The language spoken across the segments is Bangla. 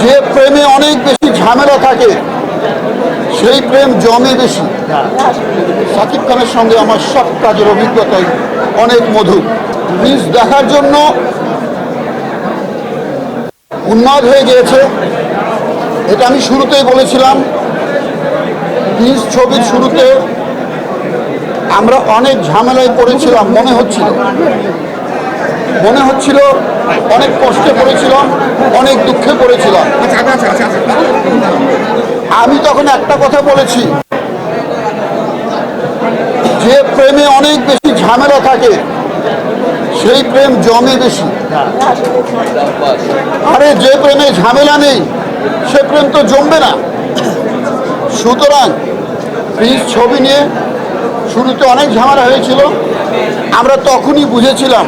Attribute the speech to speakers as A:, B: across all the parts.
A: যে প্রেমে অনেক বেশি ঝামেলা থাকে সেই প্রেম জমে বেশি। শাকিব খানের সঙ্গে আমার সব কাজের অভিজ্ঞতাই অনেক মধুর। প্রিন্স দেখার জন্য উন্মাদ হয়ে গিয়েছে, এটা আমি শুরুতেই বলেছিলাম। প্রিন্স ছবির শুরুতে আমরা অনেক ঝামেলায় পড়েছিলাম, মনে হচ্ছিল অনেক কষ্টে পড়েছিলাম, অনেক দুঃখে পড়েছিলাম। আমি তখন একটা কথা বলেছি, যে প্রেমে অনেক বেশি ঝামেলা থাকে সেই প্রেম জমে বেশি। আরে যে প্রেমে ঝামেলা নেই সে প্রেম তো জমবে না। সুতরাং প্রিন্স ছবি নিয়ে শুরুতে অনেক ঝামেলা হয়েছিল। আমরা তখনই বুঝেছিলাম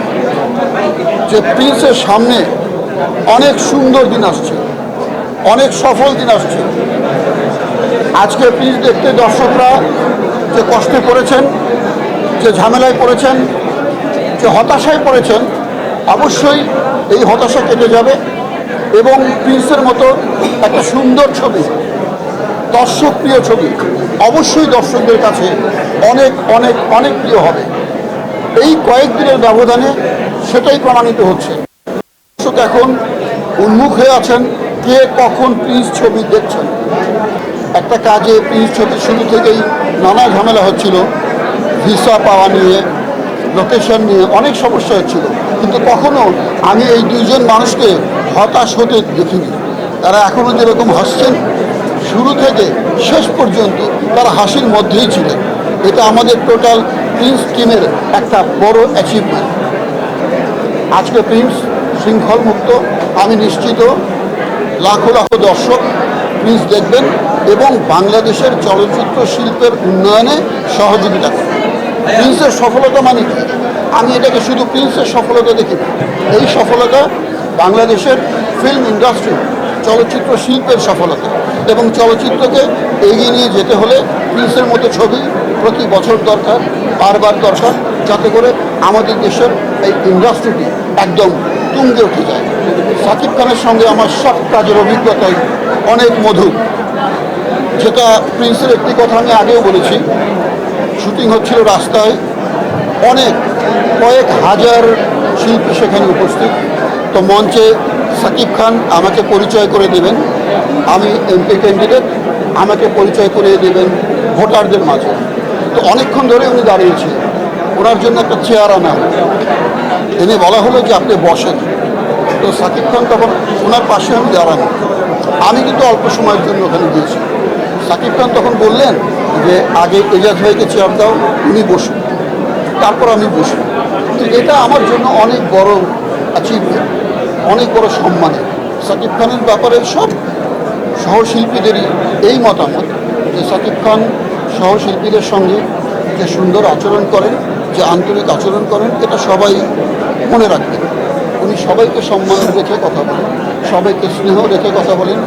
A: যে প্রিন্সের সামনে অনেক সুন্দর দিন আসছে, অনেক সফল দিন আসছে। আজকে প্রিন্স দেখতে দর্শকরা যে কষ্টে পড়েছেন, যে ঝামেলায় পড়েছেন, যে হতাশায় পড়েছেন, অবশ্যই এই হতাশা কেটে যাবে এবং প্রিন্সের মতো একটা সুন্দর ছবি, দর্শকপ্রিয় ছবি অবশ্যই দর্শকদের কাছে অনেক অনেক অনেক প্রিয় হবে। এই কয়েকদিনের ব্যবধানে সেটাই প্রমাণিত হচ্ছে। দর্শক এখন উন্মুখ হয়ে আছেন কে কখন প্রিন্স ছবি দেখছেন। একটা কাজে প্রিন্স ছবি শুরু থেকেই নানা ঝামেলা হচ্ছিল, ভিসা পাওয়া নিয়ে, লোকেশন নিয়ে অনেক সমস্যা হচ্ছিল, কিন্তু কখনো আমি এই দুইজন মানুষকে হতাশ হতে দেখিনি। তারা এখনও যেরকম হাসছেন, শুরু থেকে শেষ পর্যন্ত তারা হাসির মধ্যেই ছিলেন। এটা আমাদের টোটাল প্রিন্স টিমের একটা বড় অ্যাচিভমেন্ট। আজকে প্রিন্স শৃঙ্খল মুক্ত। আমি নিশ্চিত লাখো লাখো দর্শক প্রিন্স দেখবেন এবং বাংলাদেশের চলচ্চিত্র শিল্পের উন্নয়নে সহযোগিতা করবেন। প্রিন্সের সফলতা মানে কি? আমি এটাকে শুধু প্রিন্সের সফলতা দেখি না, এই সফলতা বাংলাদেশের ফিল্ম ইন্ডাস্ট্রি, চলচ্চিত্র শিল্পের সফলতা। এবং চলচ্চিত্রকে এগিয়ে নিয়ে যেতে হলে প্রিন্সের মতো ছবি প্রতি বছর দরকার, বারবার দরকার, যাতে করে আমাদের দেশের এই ইন্ডাস্ট্রিটি একদম তুঙ্গে উঠে যায়। শাকিব খানের সঙ্গে আমার সব কাজের অভিজ্ঞতাই অনেক মধুর। যেটা প্রিন্সের একটি কথা আমি আগেও বলেছি, শুটিং হচ্ছিল রাস্তায়, কয়েক হাজার শিল্পী সেখানে উপস্থিত। তো মঞ্চে শাকিব খান আমাকে পরিচয় করে দেবেন, আমি এমপি ক্যান্ডিডেট, আমাকে পরিচয় করিয়ে দেবেন ভোটারদের মাঝে। তো অনেকক্ষণ ধরে উনি দাঁড়িয়েছিলেন, ওনার জন্য একটা চেয়ার আনা এনে বলা হলো যে আপনি বসেন। তো শাকিব খান তখন ওনার পাশে আমি দাঁড়ানো, আমি কিন্তু অল্প সময়ের জন্য ওখানে গিয়েছি। শাকিব খান তখন বললেন যে আগে এজাজ ভাইকে চেয়ার দাও, উনি বসুন, তারপর আমি বসি। তো এটা আমার জন্য অনেক বড় অ্যাচিভমেন্ট, অনেক বড় সম্মানের। শাকিব খানের ব্যাপারে সব সহশিল্পীদেরই এই মতামত যে শাকিব খান সহশিল্পীদের সঙ্গে যে সুন্দর আচরণ করেন, যে আন্তরিক আচরণ করেন, এটা সবাই মনে রাখবেন। উনি সবাইকে সম্মান রেখে কথা বলেন, সবাইকে স্নেহ রেখে কথা বলেন।